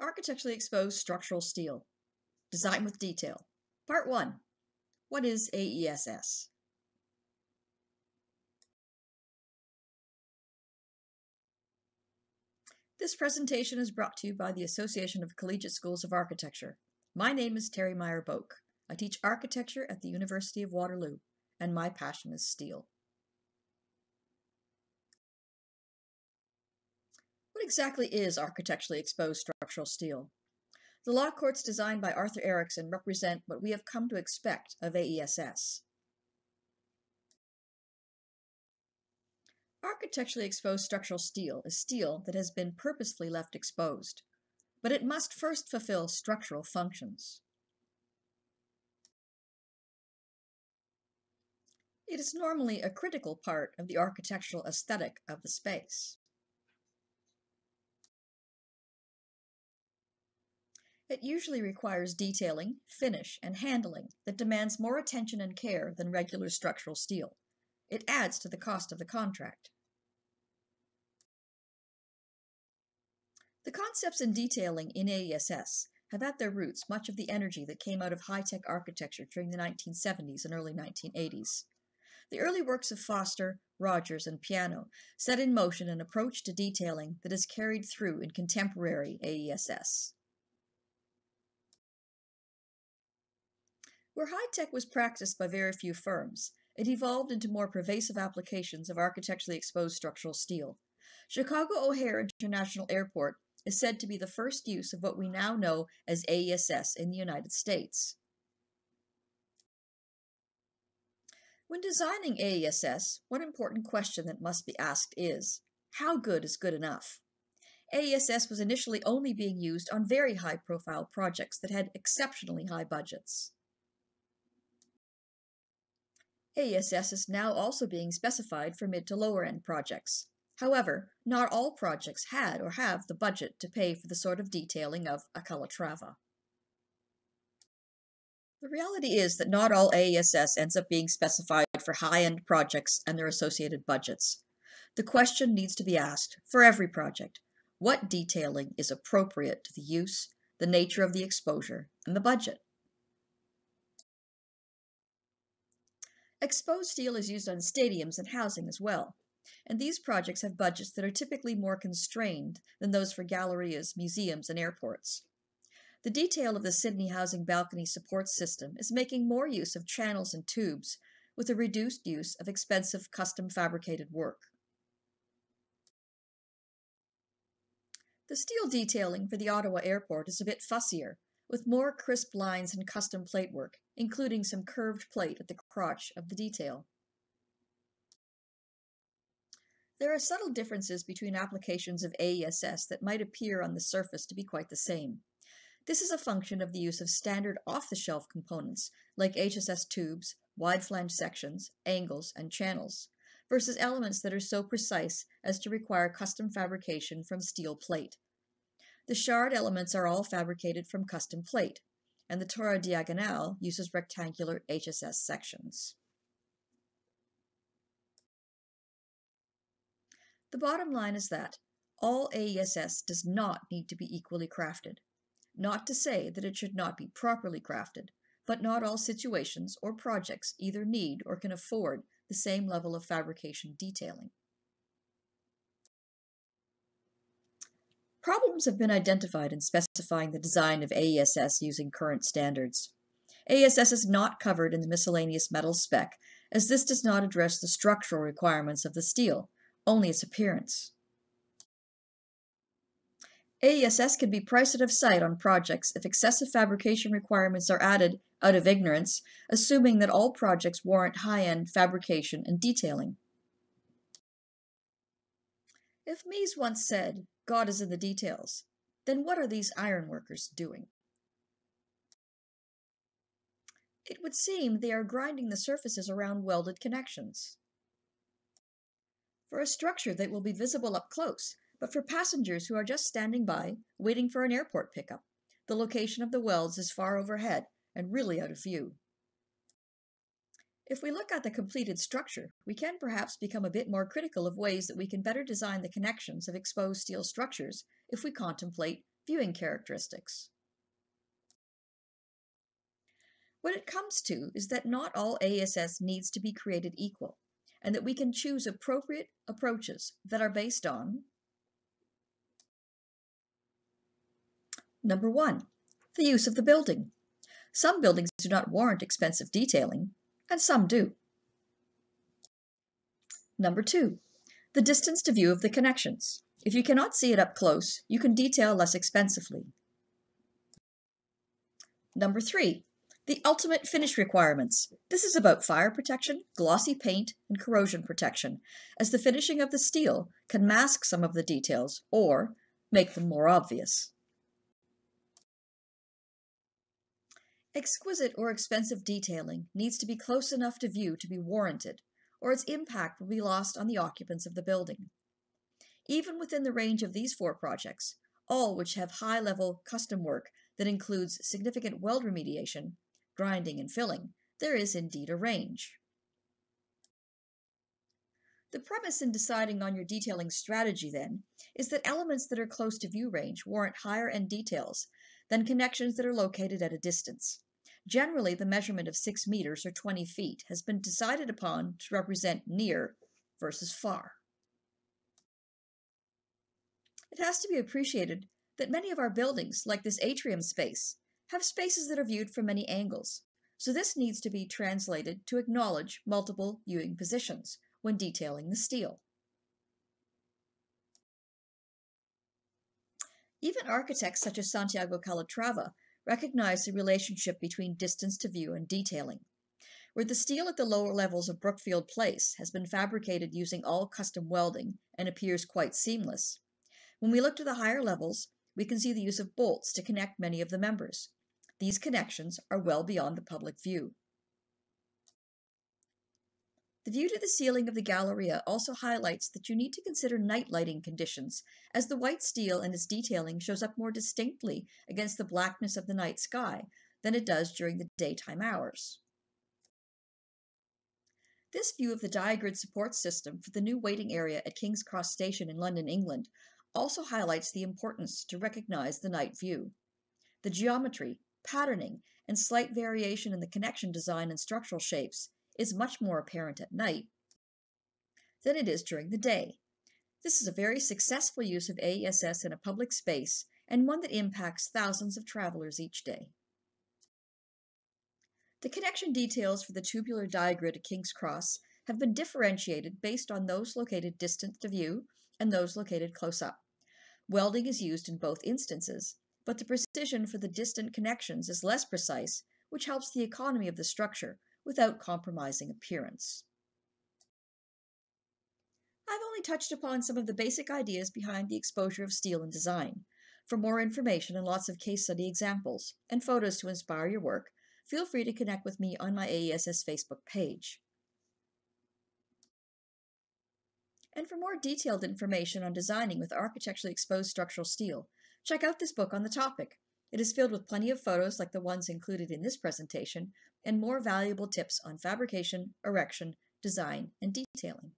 Architecturally exposed structural steel. Design with detail. Part 1. What is AESS? This presentation is brought to you by the Association of Collegiate Schools of Architecture. My name is Terry Meyer-Boak. I teach architecture at the University of Waterloo, and my passion is steel. What exactly is architecturally exposed structural steel? The law courts designed by Arthur Erickson represent what we have come to expect of AESS. Architecturally exposed structural steel is steel that has been purposefully left exposed, but it must first fulfill structural functions. It is normally a critical part of the architectural aesthetic of the space. It usually requires detailing, finish, and handling that demands more attention and care than regular structural steel. It adds to the cost of the contract. The concepts in detailing in AESS have at their roots much of the energy that came out of high-tech architecture during the 1970s and early 1980s. The early works of Foster, Rogers, and Piano set in motion an approach to detailing that is carried through in contemporary AESS. Where high-tech was practiced by very few firms, it evolved into more pervasive applications of architecturally exposed structural steel. Chicago O'Hare International Airport is said to be the first use of what we now know as AESS in the United States. When designing AESS, one important question that must be asked is, how good is good enough? AESS was initially only being used on very high-profile projects that had exceptionally high budgets. AESS is now also being specified for mid to lower-end projects. However, not all projects had or have the budget to pay for the sort of detailing of a Calatrava. The reality is that not all AESS ends up being specified for high-end projects and their associated budgets. The question needs to be asked, for every project, what detailing is appropriate to the use, the nature of the exposure, and the budget? Exposed steel is used on stadiums and housing as well, and these projects have budgets that are typically more constrained than those for gallerias, museums, and airports. The detail of the Sydney Housing Balcony Support System is making more use of channels and tubes, with a reduced use of expensive custom fabricated work. The steel detailing for the Ottawa Airport is a bit fussier, with more crisp lines and custom plate work, including some curved plate at the crotch of the detail. There are subtle differences between applications of AESS that might appear on the surface to be quite the same. This is a function of the use of standard off-the-shelf components like HSS tubes, wide flange sections, angles, and channels, versus elements that are so precise as to require custom fabrication from steel plate. The shard elements are all fabricated from custom plate, and the Torre Diagonal uses rectangular HSS sections. The bottom line is that all AESS does not need to be equally crafted. Not to say that it should not be properly crafted, but not all situations or projects either need or can afford the same level of fabrication detailing. Problems have been identified in specifying the design of AESS using current standards. AESS is not covered in the miscellaneous metals spec, as this does not address the structural requirements of the steel, only its appearance. AESS can be priced out of sight on projects if excessive fabrication requirements are added out of ignorance, assuming that all projects warrant high-end fabrication and detailing. If Mies once said, "God is in the details," then what are these ironworkers doing? It would seem they are grinding the surfaces around welded connections. For a structure that will be visible up close, but for passengers who are just standing by, waiting for an airport pickup, the location of the welds is far overhead and really out of view. If we look at the completed structure, we can perhaps become a bit more critical of ways that we can better design the connections of exposed steel structures if we contemplate viewing characteristics. What it comes to is that not all AESS needs to be created equal, and that we can choose appropriate approaches that are based on: Number 1, the use of the building. Some buildings do not warrant expensive detailing, and some do. Number 2, the distance to view of the connections. If you cannot see it up close, you can detail less expensively. Number 3, the ultimate finish requirements. This is about fire protection, glossy paint, and corrosion protection, as the finishing of the steel can mask some of the details or make them more obvious. Exquisite or expensive detailing needs to be close enough to view to be warranted, or its impact will be lost on the occupants of the building. Even within the range of these 4 projects, all which have high-level custom work that includes significant weld remediation, grinding, and filling, there is indeed a range. The premise in deciding on your detailing strategy, then, is that elements that are close to view range warrant higher-end details than connections that are located at a distance. Generally, the measurement of 6 meters or 20 feet has been decided upon to represent near versus far. It has to be appreciated that many of our buildings, like this atrium space, have spaces that are viewed from many angles, so this needs to be translated to acknowledge multiple viewing positions when detailing the steel. Even architects such as Santiago Calatrava recognize the relationship between distance to view and detailing. Where the steel at the lower levels of Brookfield Place has been fabricated using all custom welding and appears quite seamless, when we look to the higher levels, we can see the use of bolts to connect many of the members. These connections are well beyond the public view. The view to the ceiling of the Galleria also highlights that you need to consider night lighting conditions, as the white steel and its detailing shows up more distinctly against the blackness of the night sky than it does during the daytime hours. This view of the diagrid support system for the new waiting area at King's Cross Station in London, England, also highlights the importance to recognize the night view. The geometry, patterning, and slight variation in the connection design and structural shapes is much more apparent at night than it is during the day. This is a very successful use of AESS in a public space and one that impacts thousands of travelers each day. The connection details for the tubular diagrid at King's Cross have been differentiated based on those located distant to view and those located close up. Welding is used in both instances, but the precision for the distant connections is less precise, which helps the economy of the structure without compromising appearance. I've only touched upon some of the basic ideas behind the exposure of steel in design. For more information and lots of case study examples and photos to inspire your work, feel free to connect with me on my AESS Facebook page. And for more detailed information on designing with architecturally exposed structural steel, check out this book on the topic. It is filled with plenty of photos like the ones included in this presentation, and more valuable tips on fabrication, erection, design, and detailing.